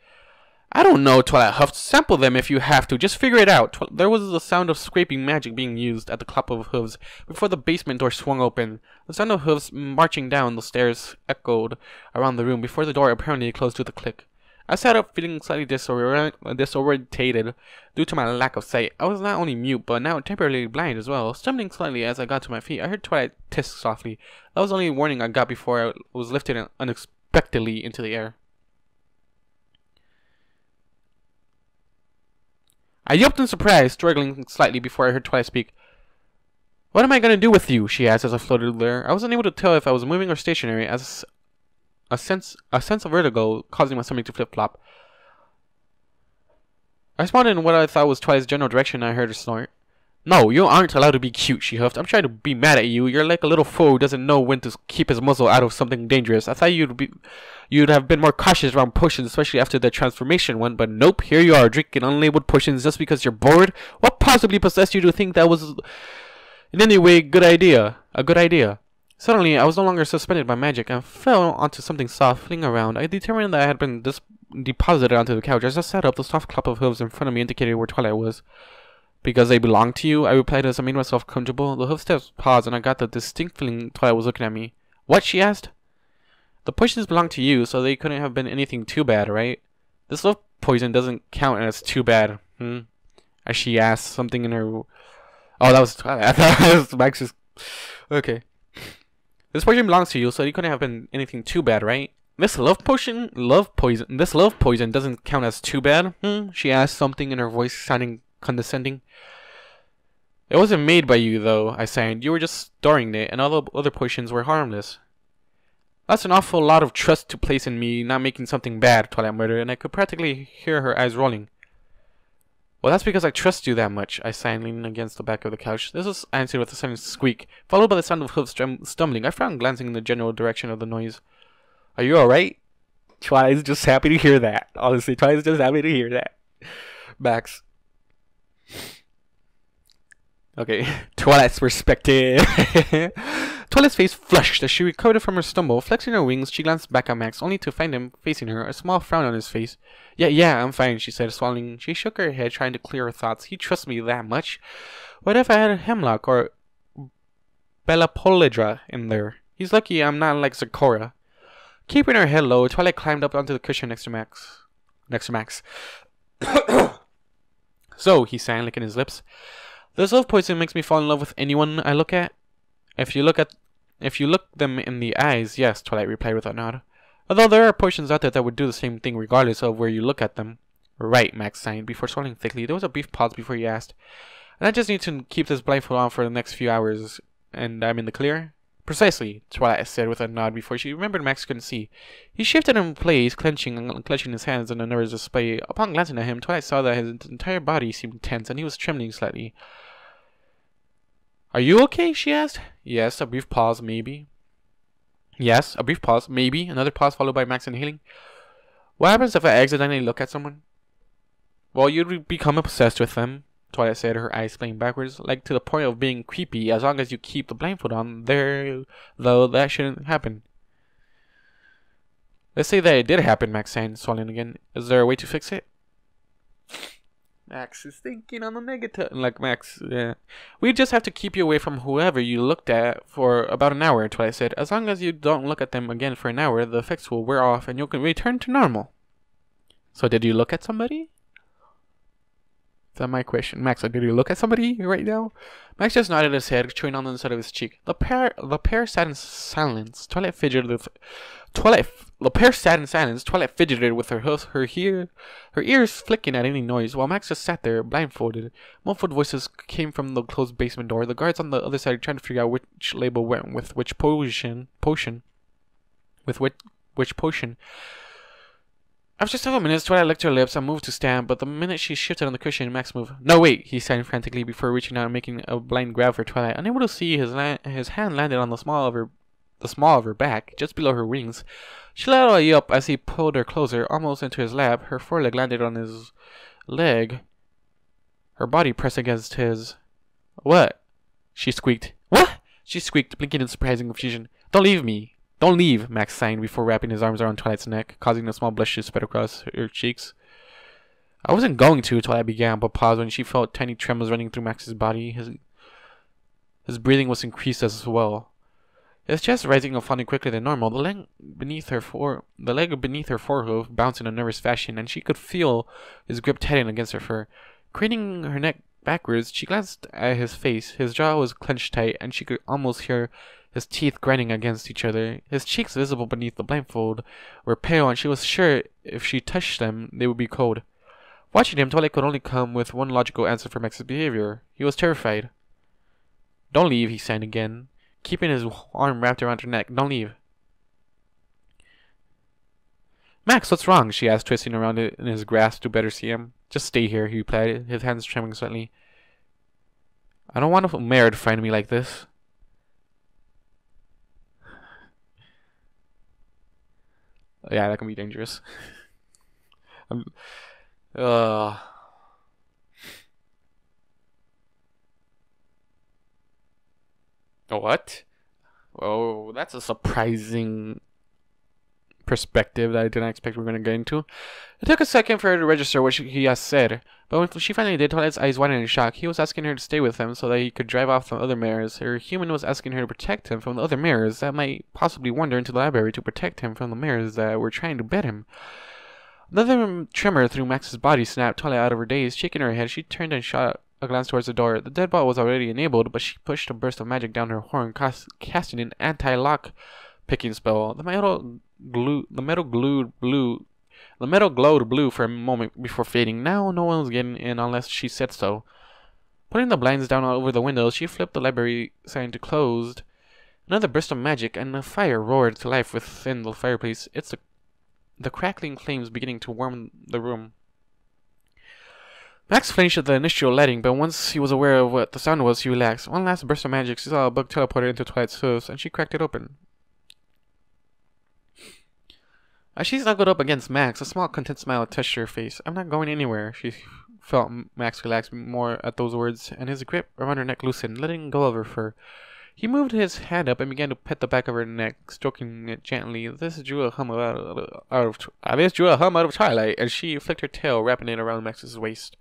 I don't know, Twilight huffed. Sample them if you have to. Just figure it out. There was the sound of scraping magic being used at the clap of hooves before the basement door swung open. The sound of hooves marching down the stairs echoed around the room before the door apparently closed with a click. I sat up, feeling slightly disorientated due to my lack of sight. I was not only mute, but now temporarily blind as well. Stumbling slightly as I got to my feet, I heard Twilight tisk softly. That was the only warning I got before I was lifted unexpectedly into the air. I yelped in surprise, struggling slightly before I heard Twilight speak. What am I going to do with you? She asked as I floated there. I wasn't able to tell if I was moving or stationary, as a sense of vertigo causing my stomach to flip-flop. I responded in what I thought was Twilight's general direction, and I heard her snort. No, you aren't allowed to be cute, she huffed. I'm trying to be mad at you. You're like a little fool who doesn't know when to keep his muzzle out of something dangerous. I thought you'd have been more cautious around potions, especially after the transformation one, but nope, here you are, drinking unlabeled potions just because you're bored? What possibly possessed you to think that was in any way a good idea? Suddenly, I was no longer suspended by magic and fell onto something soft, flinging around. I determined that I had been deposited onto the couch. As I sat up, the soft clap of hooves in front of me indicated where Twilight was. Because they belong to you, I replied as I made myself comfortable. The hoofsteps paused, and I got the distinct feeling Twilight was looking at me. What? She asked. The poisons belong to you, so they couldn't have been anything too bad, right? This love poison doesn't count as too bad, As she asked, something in her... Oh, that was Twilight. I thought it was Max's... Okay. This poison belongs to you, so you couldn't have been anything too bad, right? This love potion doesn't count as too bad, She asked, something in her voice sounding condescending. It wasn't made by you, though, I sighed. You were just storing it, and all the other potions were harmless. That's an awful lot of trust to place in me not making something bad, Twilight murmured, and I could practically hear her eyes rolling. Well, that's because I trust you that much, I sighed, leaning against the back of the couch. This was answered with a sudden squeak, followed by the sound of hooves stumbling. I frowned, glancing in the general direction of the noise. Are you alright? Twilight's just happy to hear that. Honestly, Twilight's just happy to hear that. Max. Okay, Twilight's perspective. Twilight's face flushed as she recovered from her stumble. Flexing her wings, she glanced back at Max, only to find him facing her, a small frown on his face. Yeah, I'm fine, she said, swallowing. She shook her head, trying to clear her thoughts. He trusts me that much. What if I had a hemlock or Bellapolydra in there? He's lucky I'm not like Zecora. Keeping her head low, Twilight climbed up onto the cushion next to Max. So, he sang, licking his lips. This love poison makes me fall in love with anyone I look at. If you look them in the eyes, yes, Twilight replied with a nod. Although there are potions out there that would do the same thing regardless of where you look at them. Right, Max sighed, before swallowing thickly. There was a brief pause before he asked. And I just need to keep this blindfold on for the next few hours, and I'm in the clear? Precisely, Twilight said with a nod before she remembered Max couldn't see. He shifted in place, clenching his hands in a nervous display. Upon glancing at him, Twilight saw that his entire body seemed tense, and he was trembling slightly. Are you okay? She asked. Yes, a brief pause, maybe. Yes, a brief pause, maybe. Another pause followed by Max inhaling. What happens if I accidentally look at someone? Well, you'd become obsessed with them, Twilight said, her eyes playing backwards, like to the point of being creepy. As long as you keep the blindfold on, though, that shouldn't happen. Let's say that it did happen, Max said, swallowing again. Is there a way to fix it? Max is thinking on the negative. Like, Max, yeah. We just have to keep you away from whoever you looked at for about an hour, Twilight said. As long as you don't look at them again for an hour, the effects will wear off and you can return to normal. So did you look at somebody? Is that my question? Max, did you look at somebody right now? Max just nodded his head, chewing on the inside of his cheek. The pair sat in silence. Twilight fidgeted with her ears flicking at any noise, while Max just sat there, blindfolded. Muffled voices came from the closed basement door. The guards on the other side trying to figure out which label went with which potion. After several minutes, Twilight licked her lips and moved to stand, but the minute she shifted on the cushion, Max moved. No, wait, he sang frantically before reaching out and making a blind grab for Twilight. Unable to see, his hand landed on the small of her back, just below her wings. She let out a yelp as he pulled her closer, almost into his lap. Her foreleg landed on his leg. Her body pressed against his. What? She squeaked. What? She squeaked, blinking in surprising confusion. Don't leave me. Don't leave, Max signed before wrapping his arms around Twilight's neck, causing a small blush to spread across her cheeks. I wasn't going to, Twilight began, but paused when she felt tiny tremors running through Max's body. His breathing was increased as well. His chest rising and falling quicker than normal, the leg beneath her forehoof bounced in a nervous fashion, and she could feel his grip tighten against her fur. Craning her neck backwards, she glanced at his face. His jaw was clenched tight, and she could almost hear his teeth grinding against each other. His cheeks, visible beneath the blindfold, were pale, and she was sure if she touched them, they would be cold. Watching him, Twilight could only come with one logical answer for Max's behavior. He was terrified. Don't leave, he sang again, keeping his arm wrapped around her neck. Don't leave. Max, what's wrong? She asked, twisting around it in his grasp to better see him. Just stay here, he replied, his hands trembling slightly. I don't want a mare to find me like this. Yeah, that can be dangerous. What? Oh, that's a surprising perspective that I didn't expect we were going to get into. It took a second for her to register what he has said, but when she finally did, Twilight's eyes widened in shock. He was asking her to stay with him so that he could drive off the other mares. Her human was asking her to protect him from the other mares that might possibly wander into the library to protect him from the mares that were trying to bed him. Another tremor through Max's body snapped Twilight out of her daze. Shaking her head, she turned and shot a glance towards the door. The deadbolt was already enabled, but she pushed a burst of magic down her horn, casting an anti-lock picking spell. The metal glowed blue for a moment before fading. Now no one was getting in unless she said so. Putting the blinds down over the windows, she flipped the library sign to closed. Another burst of magic, and a fire roared to life within the fireplace. It's the crackling flames beginning to warm the room. Max flinched at the initial lighting, but once he was aware of what the sound was, he relaxed. One last burst of magic, she saw a bug teleported into Twilight's hooves, and she cracked it open. As she snuggled up against Max, a small content smile touched her face. "I'm not going anywhere." She felt Max relax more at those words, and his grip around her neck loosened, letting go of her fur. He moved his hand up and began to pet the back of her neck, stroking it gently. This drew a hum out of Twilight, and she flicked her tail, wrapping it around Max's waist.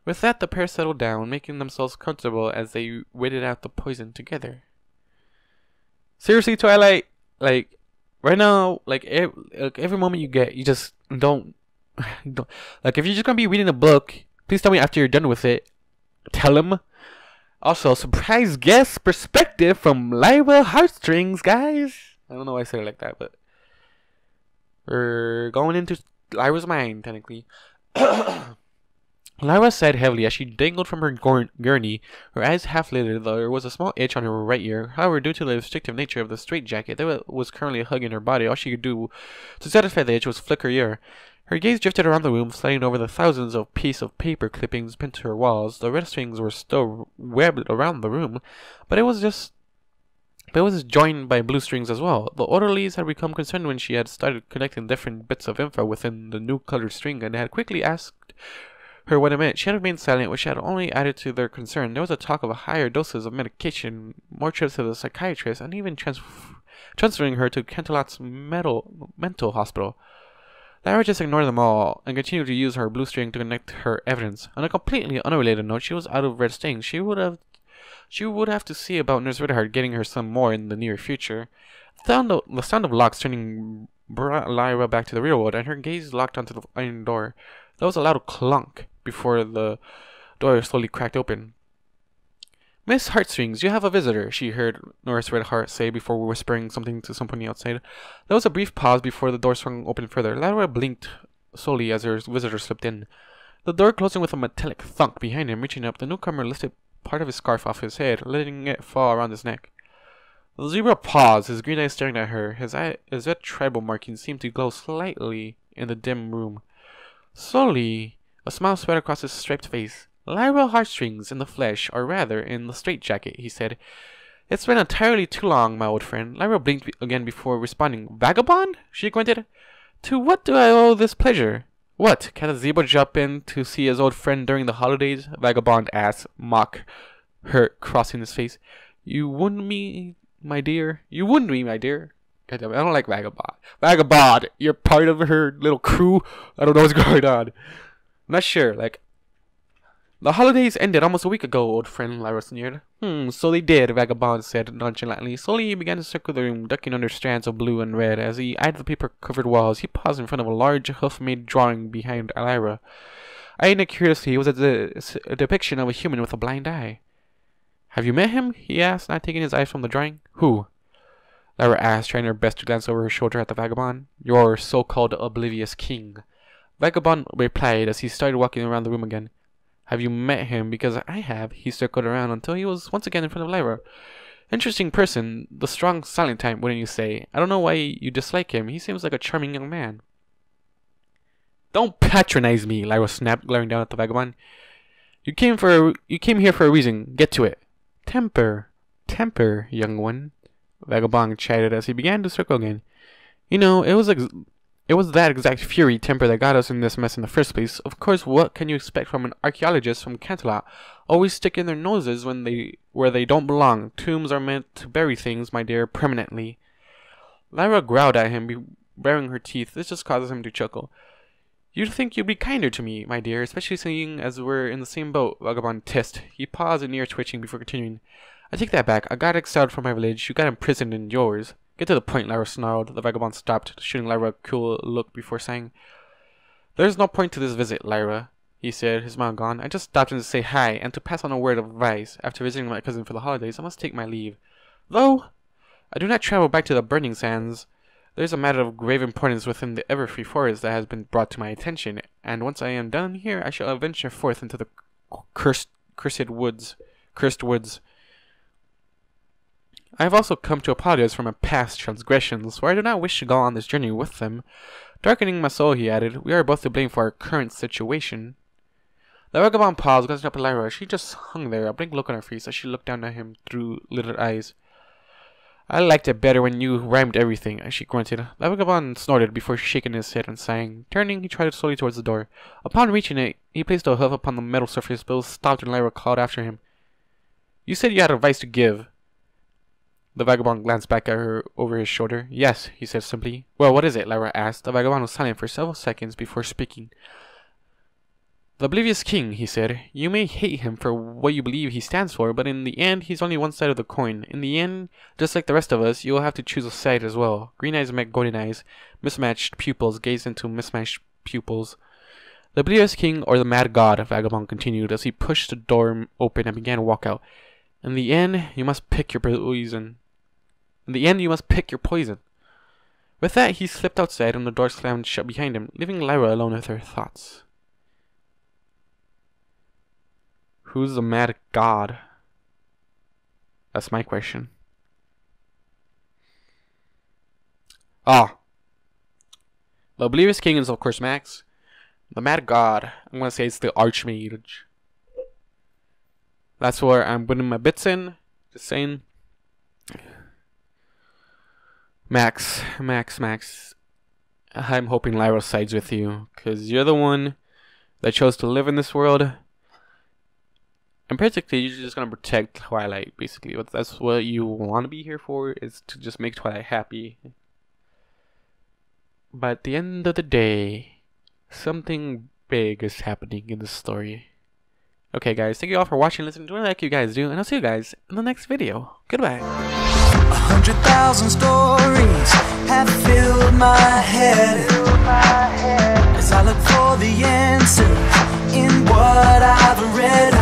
With that, the pair settled down, making themselves comfortable as they waited out the poison together. Seriously, Twilight, like, right now, like every moment you get, you just don't like, if you're just gonna be reading a book, please tell me after you're done with it. Tell him. Also, surprise guest perspective from Lyra Heartstrings, guys. I don't know why I said it like that, but we're going into Lyra's mind, technically. Lyra sighed heavily as she dangled from her gurney, her eyes half-lit. There was a small itch on her right ear. However, due to the restrictive nature of the straitjacket that was currently hugging her body, all she could do to satisfy the itch was flick her ear. Her gaze drifted around the room, sliding over the thousands of pieces of paper clippings pinned to her walls. The red strings were still webbed around the room, but it was joined by blue strings as well. The orderlies had become concerned when she had started connecting different bits of info within the new colored string, and had quickly asked her what it meant. She had remained silent, which had only added to their concern. There was a talk of higher doses of medication, more trips to the psychiatrist, and even transferring her to Canterlot's mental hospital. Lyra just ignored them all, and continued to use her blue string to connect her evidence. On a completely unrelated note, she was out of red stings. She would have to see about Nurse Redheart getting her some more in the near future. The sound of locks turning brought Lyra back to the real world, and her gaze locked onto the iron door. There was a loud clunk before the door slowly cracked open. "Miss Heartstrings, you have a visitor," she heard Nurse Redheart say before whispering something to somebody outside. There was a brief pause before the door swung open further. Lyra blinked slowly as her visitor slipped in. The door closing with a metallic thunk behind him. Reaching up, the newcomer lifted part of his scarf off his head, letting it fall around his neck. The zebra paused, his green eyes staring at her. His red tribal markings seemed to glow slightly in the dim room. Slowly, a smile spread across his striped face. "Lyra Heartstrings in the flesh, or rather, in the straitjacket," he said. "It's been entirely too long, my old friend." Lyra blinked again before responding. "Vagabond?" she grunted. "To what do I owe this pleasure?" "What, can a zebra jump in to see his old friend during the holidays?" Vagabond asked, mock hurt crossing his face. You wouldn't me, my dear." God damn it, I don't like Vagabond. Vagabond, you're part of her little crew? I don't know what's going on. I'm not sure, like... "The holidays ended almost a week ago, old friend," Lyra sneered. So they did," Vagabond said nonchalantly. Slowly he began to circle the room, ducking under strands of blue and red. As he eyed the paper-covered walls, he paused in front of a large, hoof-made drawing behind Lyra. Eyeing it curiously, it was a depiction of a human with a blind eye. "Have you met him?" he asked, not taking his eyes from the drawing. "Who?" Lyra asked, trying her best to glance over her shoulder at the Vagabond. "Your so-called oblivious king," Vagabond replied as he started walking around the room again. "Have you met him? Because I have." He circled around until he was once again in front of Lyra. "Interesting person. The strong, silent type, wouldn't you say? I don't know why you dislike him. He seems like a charming young man." "Don't patronize me," Lyra snapped, glaring down at the Vagabond. You came here for a reason. Get to it." Temper, young one," Vagabond chatted as he began to circle again. "You know, it was It was that exact fury temper that got us in this mess in the first place. Of course, what can you expect from an archaeologist from Canterlot? Always sticking their noses where they don't belong. Tombs are meant to bury things, my dear, permanently. Lyra growled at him, baring her teeth. This just causes him to chuckle. You'd think you'd be kinder to me, my dear, especially seeing as we're in the same boat, Vagabond hissed. He paused, an ear twitching before continuing. I take that back. I got exiled from my village. You got imprisoned in yours. Get to the point, Lyra snarled. The vagabond stopped, shooting Lyra a cool look before saying, There's no point to this visit, Lyra, he said, his smile gone. I just stopped in to say hi, and to pass on a word of advice. After visiting my cousin for the holidays, I must take my leave. Though I do not travel back to the burning sands, there is a matter of grave importance within the ever-free forest that has been brought to my attention, and once I am done here, I shall venture forth into the cursed woods. I have also come to apologize for my past transgressions, for I do not wish to go on this journey with them. Darkening my soul, he added, we are both to blame for our current situation. The vagabond paused, glancing up at Lyra. She just hung there, a blank look on her face as she looked down at him through littered eyes. I liked it better when you rhymed everything, she grunted. The vagabond snorted before shaking his head and sighing. Turning, he trotted slowly towards the door. Upon reaching it, he placed a hoof upon the metal surface, but stopped and Lyra called after him. You said you had advice to give. The vagabond glanced back at her over his shoulder. Yes, he said simply. Well, what is it? Lyra asked. The vagabond was silent for several seconds before speaking. The oblivious king, he said. You may hate him for what you believe he stands for, but in the end, he's only one side of the coin. In the end, just like the rest of us, you will have to choose a side as well. Green eyes met golden eyes. Mismatched pupils gazed into mismatched pupils. The oblivious king or the mad god, vagabond continued as he pushed the door open and began to walk out. In the end, you must pick your poison. With that, he slipped outside and the door slammed shut behind him, leaving Lyra alone with her thoughts. Who's the mad god? That's my question. The oblivious king is of course Max. The mad god, I'm gonna say it's the archmage. That's where I'm putting my bits in. Just saying. Max. I'm hoping Lyra sides with you, because you're the one that chose to live in this world. And practically, you're just going to protect Twilight, basically. But that's what you want to be here for, is to just make Twilight happy. But at the end of the day, something big is happening in this story. Okay, guys, thank you all for watching and listening to what I like you guys do, and I'll see you guys in the next video. Goodbye. 100,000 stories have filled my head as I look for the answer in what I've read.